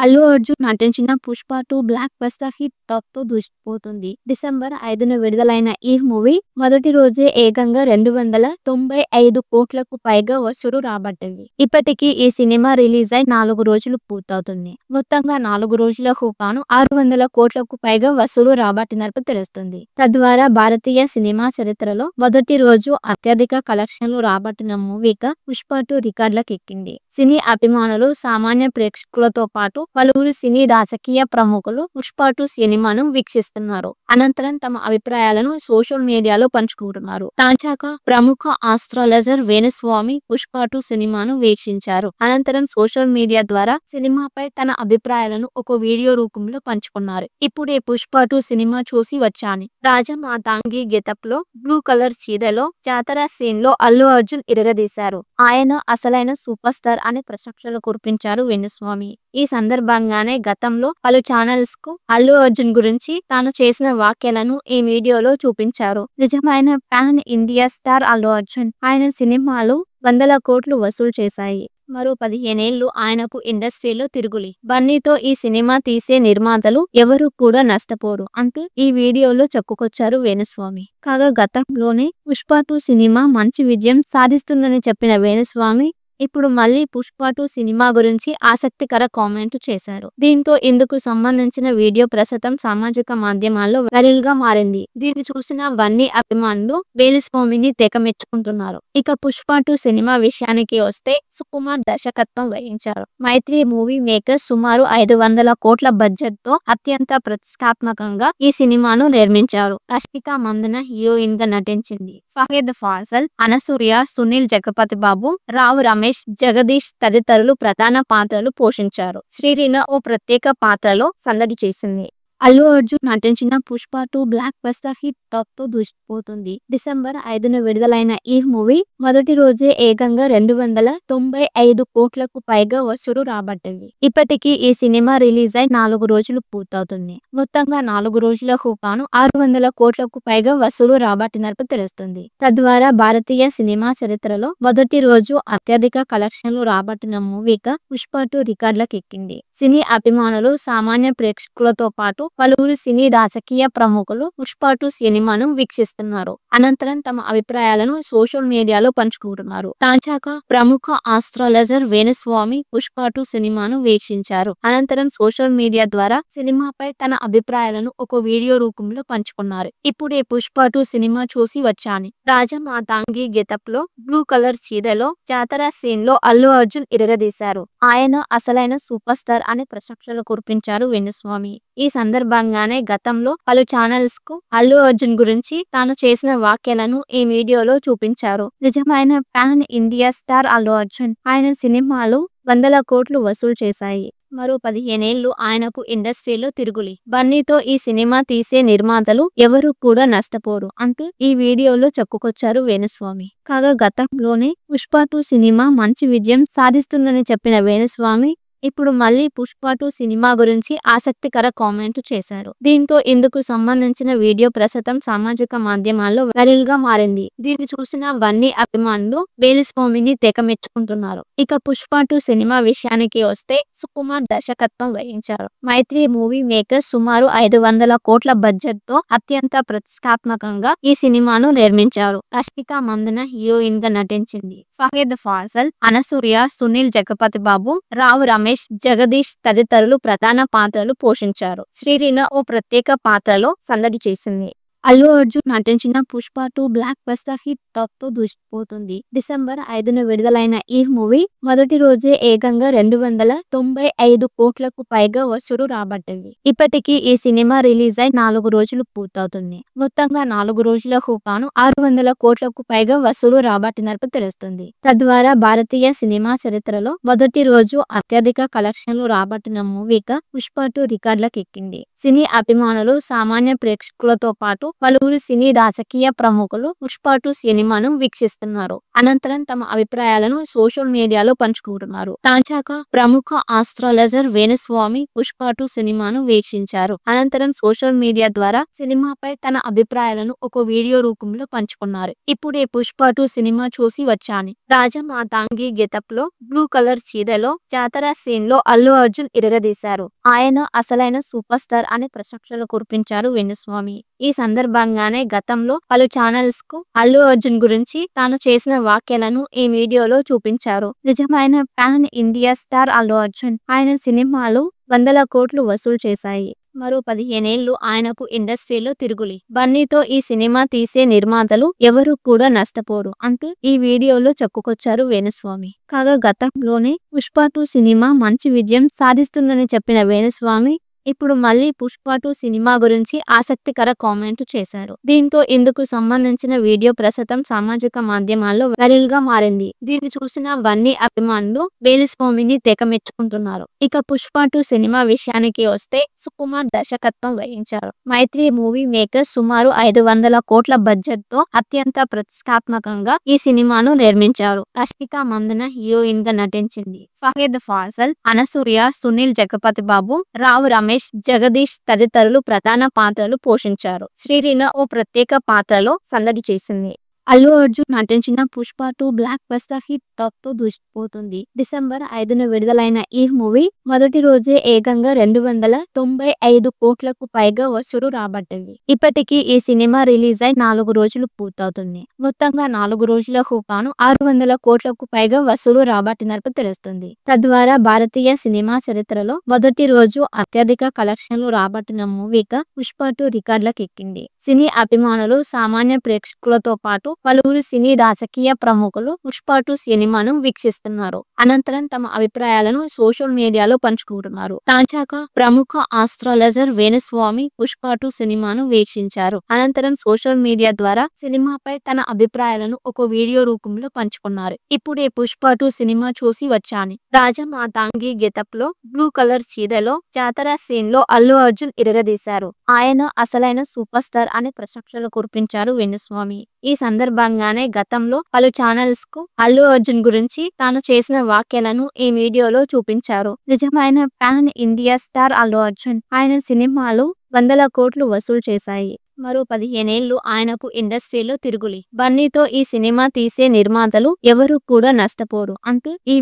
అల్లు అర్జున్ నటించిన 'Pushpa 2' blockbuster hit టాక్‌తో దూసుకుపోతుంది. డిసెంబర్ 5న విడుదలైన ఈ మూవీ మొదటి రోజే ఏకంగా 295 కోట్లకు పైగా వసూలు రాబట్టింది. ఇప్పటికీ ఈ సినిమా రిలీజ్ అయి 4 రోజులు పూర్తవుతుంది. మొత్తంగా 4 రోజులకు గాను 600 కోట్లకు పైగా వసూలు రాబట్టినట్టు తెలుస్తుంది. తద్వారా భారతీయ సినిమా చరిత్రలో మొదటి రోజు అత్యధిక కలెక్షన్లు రాబట్టిన మూవీగా 'పుష్ప 2' రికార్డులకెక్కింది. సినీ అభిమానులు, సామాన్య ప్రేక్షకులతో పాటు పలువురు సినీ రాజకీయ ప్రముఖులు 'పుష్ప 2' సినిమాను వీక్షిస్తున్నారు. అనంతరం తమ అభిప్రాయాలను సోషల్ మీడియాలో పంచుకుంటున్నారు. తాజాగా ప్రముఖ ఆస్ట్రాలజర్ వేణుస్వామి 'పుష్ప 2' సినిమాను వీక్షించారు. అనంతరం సోషల్ మీడియా ద్వారా సినిమాపై తన అభిప్రాయాలను ఒక వీడియో రూపంలో పంచుకున్నారు. ఇప్పుడే 'పుష్ప 2' సినిమా చూసి వచ్చాను. రాజమాతంగి గెటప్ లో బ్లూ కలర్ చీరలో జాతర సీన్ లో అల్లు అర్జున్ ఇరగదీశారు. ఆయన అసలైన సూపర్ స్టార్ అని ప్రశంసలు కురిపించారు వేణుస్వామి. ఈ సందర్భంగానే గతంలో పలు ఛానల్స్ కు అల్లు అర్జున్ గురించి తాను చేసిన వ్యాఖ్యలను ఈ వీడియోలో చూపించారు. నిజమైన pan India star Allu Arjun. ఆయన సినిమాలు వందల కోట్లు వసూలు చేశాయి. మరో 15 ఏళ్లు ఆయనకు ఇండస్ట్రీలో తిరుగులే. బన్నీతో ఈ సినిమా తీసే నిర్మాతలు ఎవరూ కూడా నష్టపోరు అంటూ ఈ వీడియోలో చెప్పుకొచ్చారు వేణుస్వామి. కాగా గతంలోనే 'పుష్ప 2' సినిమా మంచి విజయం సాధిస్తుందని చెప్పిన వేణుస్వామి ఇప్పుడు మళ్ళీ 'పుష్ప 2' సినిమా గురించి ఆసక్తికర కామెంట్ చేశారు. దీంతో ఇందుకు సంబంధించిన వీడియో ప్రస్తుతం సామాజిక మాధ్యమాల్లో వైరల్ గా మారింది. దీన్ని చూసిన బన్నీ అభిమానులు వేణుస్వామిని తెగ మెచ్చుకుంటున్నారు. ఇక 'పుష్ప 2' సినిమా విషయానికి వస్తే సుకుమార్ దర్శకత్వం వహించారు. మైత్రి మూవీ మేకర్స్ సుమారు 500 కోట్ల బడ్జెట్ తో అత్యంత ప్రతిష్టాత్మకంగా ఈ సినిమాను నిర్మించారు. రష్మిక మందన హీరోయిన్ గా నటించింది. ఫహద్ ఫాసిల్, అనసూయ, సునీల్ జగపతి బాబు, రావు రమేష్, జగదీష్ తదితరులు ప్రధాన పాత్రలు పోషించారు. శ్రీలీల ఓ ప్రత్యేక పాత్రలో సందడి చేసింది. అల్లు అర్జున్ నటించిన 'పుష్ప 2' బ్లాక్ బస్టర్ హిట్ టాక్‌తో దూసుకుపోతుంది. డిసెంబర్ 5న విడుదలైన ఈ మూవీ మొదటి రోజే ఏకంగా 295 కోట్లకు పైగా వసూలు రాబట్టింది. ఇప్పటికీ ఈ సినిమా రిలీజ్ అయి 4 రోజులు పూర్తవుతుంది. మొత్తంగా 4 రోజులకు గాను 600 కోట్లకు పైగా వసూలు రాబట్టినట్టు తెలుస్తుంది. తద్వారా భారతీయ సినిమా చరిత్రలో మొదటి రోజు అత్యధిక కలెక్షన్లు రాబట్టిన మూవీగా 'పుష్ప 2' రికార్డులకెక్కింది. సినీ అభిమానులు, సామాన్య ప్రేక్షకులతో పాటు పలువురు సినీ రాజకీయ ప్రముఖులు 'పుష్ప 2' సినిమాను వీక్షిస్తున్నారు. అనంతరం తమ అభిప్రాయాలను సోషల్ మీడియాలో పంచుకుంటున్నారు. తాజాగా ప్రముఖ ఆస్ట్రాలజర్ వేణుస్వామి 'పుష్ప 2' సినిమాను వీక్షించారు. అనంతరం సోషల్ మీడియా ద్వారా సినిమాపై తన అభిప్రాయాలను ఒక వీడియో రూపంలో పంచుకున్నారు. ఇప్పుడే 'పుష్ప 2' సినిమా చూసి వచ్చాను. రాజమాతంగి గెటప్ లో బ్లూ కలర్ చీరలో జాతర సీన్ లో అల్లు అర్జున్ ఇరగదీశారు. ఆయన అసలైన సూపర్ స్టార్ అని ప్రశంసలు కురిపించారు వేణుస్వామి. ఈ సందర్భంగానే గతంలో పలు ఛానల్స్ కు అల్లు అర్జున్ గురించి తాను చేసిన వ్యాఖ్యలను ఈ వీడియోలో చూపించారు. నిజమైన pan India star Allu Arjun. ఆయన సినిమాలు వందల కోట్లు వసూలు చేశాయి. మరో 15 ఏళ్లు ఆయనకు ఇండస్ట్రీలో తిరుగులే. బన్నీతో ఈ సినిమా తీసే నిర్మాతలు ఎవరూ కూడా నష్టపోరు అంటూ ఈ వీడియోలో చెప్పుకొచ్చారు వేణుస్వామి. కాగా గతంలోనే 'పుష్ప 2' సినిమా మంచి విజయం సాధిస్తుందని చెప్పిన వేణుస్వామి ఇప్పుడు మళ్ళీ 'పుష్ప 2' సినిమా గురించి ఆసక్తికర కామెంట్ చేశారు. దీంతో ఇందుకు సంబంధించిన వీడియో ప్రస్తుతం సామాజిక మాధ్యమాల్లో వైరల్ గా మారింది. దీన్ని చూసిన బన్నీ అభిమానులు వేణుస్వామిని తెగ మెచ్చుకుంటున్నారు. ఇక 'పుష్ప 2' సినిమా విషయానికి వస్తే సుకుమార్ దర్శకత్వం వహించారు. మైత్రి మూవీ మేకర్స్ సుమారు 500 కోట్ల బడ్జెట్ తో అత్యంత ప్రతిష్టాత్మకంగా ఈ సినిమాను నిర్మించారు. రష్మిక మందన హీరోయిన్ గా నటించింది. ఫహద్ ఫాసిల్, అనసూయ, సునీల్ జగపతి బాబు, రావు రమేష్, జగదీష్ తదితరులు ప్రధాన పాత్రలు పోషించారు. శ్రీలీల ఓ ప్రత్యేక పాత్రలో సందడి చేసింది. అల్లు అర్జున్ నటించిన 'పుష్ప 2' బ్లాక్ బస్టర్ హిట్ టాక్‌తో దూసుకుపోతుంది. డిసెంబర్ 5న విడుదలైన ఈ మూవీ మొదటి రోజే ఏకంగా 295 కోట్లకు పైగా వసూలు రాబట్టింది. ఇప్పటికీ ఈ సినిమా రిలీజ్ అయి 4 రోజులు పూర్తవుతుంది. మొత్తంగా 4 రోజులకు గాను 600 కోట్లకు పైగా వసూలు రాబట్టినట్టు తెలుస్తుంది. తద్వారా భారతీయ సినిమా చరిత్రలో మొదటి రోజు అత్యధిక కలెక్షన్లు రాబట్టిన మూవీగా 'పుష్ప 2' రికార్డులకెక్కింది. సినీ అభిమానులు, సామాన్య ప్రేక్షకులతో పాటు పలువురు సినీ రాజకీయ ప్రముఖులు పుష్ప 2 సినిమాను వీక్షిస్తున్నారు. అనంతరం తమ అభిప్రాయాలను సోషల్ మీడియాలో పంచుకుంటున్నారు. తాజాగా ప్రముఖ ఆస్ట్రాలజర్ వేణుస్వామి పుష్ప 2 సినిమాను వీక్షించారు. అనంతరం సోషల్ మీడియా ద్వారా సినిమాపై తన అభిప్రాయాలను ఒక వీడియో రూపంలో పంచుకున్నారు. ఇప్పుడే పుష్ప 2 సినిమా చూసి వచ్చాను. రాజా మాతంగి గెటప్ లో బ్లూ కలర్ చీరలో జాతర సీన్ లో అల్లు అర్జున్ ఇరగదీశారు. ఆయన అసలైన సూపర్ స్టార్ అని ప్రశంసలు కురిపించారు వేణుస్వామి. ఈ సందర్భంగానే గతంలో పలు ఛానల్స్ కు అల్లు అర్జున్ గురించి తాను చేసిన వ్యాఖ్యలను ఈ వీడియోలో చూపించారు. నిజమైన pan India star Allu Arjun. ఆయన సినిమాలు వందల కోట్లు వసూలు చేశాయి. మరో 15 ఏళ్లు ఆయనకు ఇండస్ట్రీలో తిరుగులి. బన్నీతో ఈ సినిమా తీసే నిర్మాతలు ఎవరు కూడా నష్టపోరు అంటూ ఈ వీడియోలో చెప్పుకొచ్చారు వేణుస్వామి. కాగా గతంలోనే పుష్ప 2 సినిమా మంచి విజయం సాధిస్తుందని చెప్పిన వేణుస్వామి ఇప్పుడు మళ్ళీ పుష్ప 2 సినిమా గురించి ఆసక్తికర కామెంట్ చేశారు. దీంతో ఇందుకు సంబంధించిన వీడియో ప్రస్తుతం సామాజిక మాధ్యమాల్లో వైరల్ గా మారింది. దీన్ని చూసిన బన్నీ అభిమానులు వేణుస్వామిని తెగ మెచ్చుకుంటున్నారు. ఇక పుష్ప 2 సినిమా విషయానికి వస్తే సుకుమార్ దర్శకత్వం వహించారు. మైత్రి మూవీ మేకర్స్ సుమారు 500 కోట్ల బడ్జెట్ తో అత్యంత ప్రతిష్టాత్మకంగా ఈ సినిమాను నిర్మించారు. రష్మిక మందన హీరోయిన్ గా నటించింది. ఫహద్ ఫాజల్, అనసూయ, సునీల్ జగపతి బాబు, రావు రమేష్, జగదీష్ తదితరులు ప్రధాన పాత్రలు పోషించారు. శ్రీలీల ఓ ప్రత్యేక పాత్రలో సందడి చేసింది. అల్లు అర్జున్ నటించిన Pushpa 2 blockbuster hit talk తో దూసుకుపోతుంది. డిసెంబర్ 5న విడుదలైన ఈ మూవీ మొదటి రోజే ఏకంగా 295 కోట్లకు పైగా వసూలు రాబట్టింది. ఇప్పటికీ ఈ సినిమా రిలీజ్ అయి 4 రోజులు పూర్తవుతుంది. మొత్తంగా 4 రోజులకు గాను 600 కోట్లకు పైగా వసూలు రాబట్టినట్టు తెలుస్తుంది. తద్వారా భారతీయ సినిమా చరిత్రలో మొదటి రోజు అత్యధిక కలెక్షన్లు రాబట్టిన మూవీగా పుష్ప 2 రికార్డులకెక్కింది. సినీ అభిమానులు, సామాన్య ప్రేక్షకులతో పాటు పలువురు సినీ రాజకీయ ప్రముఖులు పుష్ప 2 సినిమాను వీక్షిస్తున్నారు. అనంతరం తమ అభిప్రాయాలను సోషల్ మీడియాలో పంచుకుంటున్నారు. తాజాగా ప్రముఖ ఆస్ట్రాలజర్ వేణుస్వామి పుష్ప 2 సినిమాను వీక్షించారు. అనంతరం సోషల్ మీడియా ద్వారా సినిమాపై తన అభిప్రాయాలను ఒక వీడియో రూపంలో పంచుకున్నారు. ఇప్పుడే పుష్ప 2 సినిమా చూసి వచ్చాను. రాజా మాతంగి గెటప్ లో బ్లూ కలర్ చీరలో జాతర సీన్ లో అల్లు అర్జున్ ఇరగదీశారు. ఆయన అసలైన సూపర్ స్టార్ అని ప్రశంసలు కురిపించారు వేణుస్వామి. ఈ సందర్భంగానే గతంలో పలు ఛానల్స్ కు అల్లు అర్జున్ గురించి తాను చేసిన వ్యాఖ్యలను ఈ వీడియోలో చూపించారు. నిజమైన pan India star Allu Arjun. ఆయన సినిమాలు వందల కోట్లు వసూలు చేశాయి. మరో 15 ఏళ్లు ఆయనకు ఇండస్ట్రీలో తిరుగులి. బన్నీతో ఈ సినిమా తీసే నిర్మాతలు ఎవరు కూడా నష్టపోరు అంటూ ఈ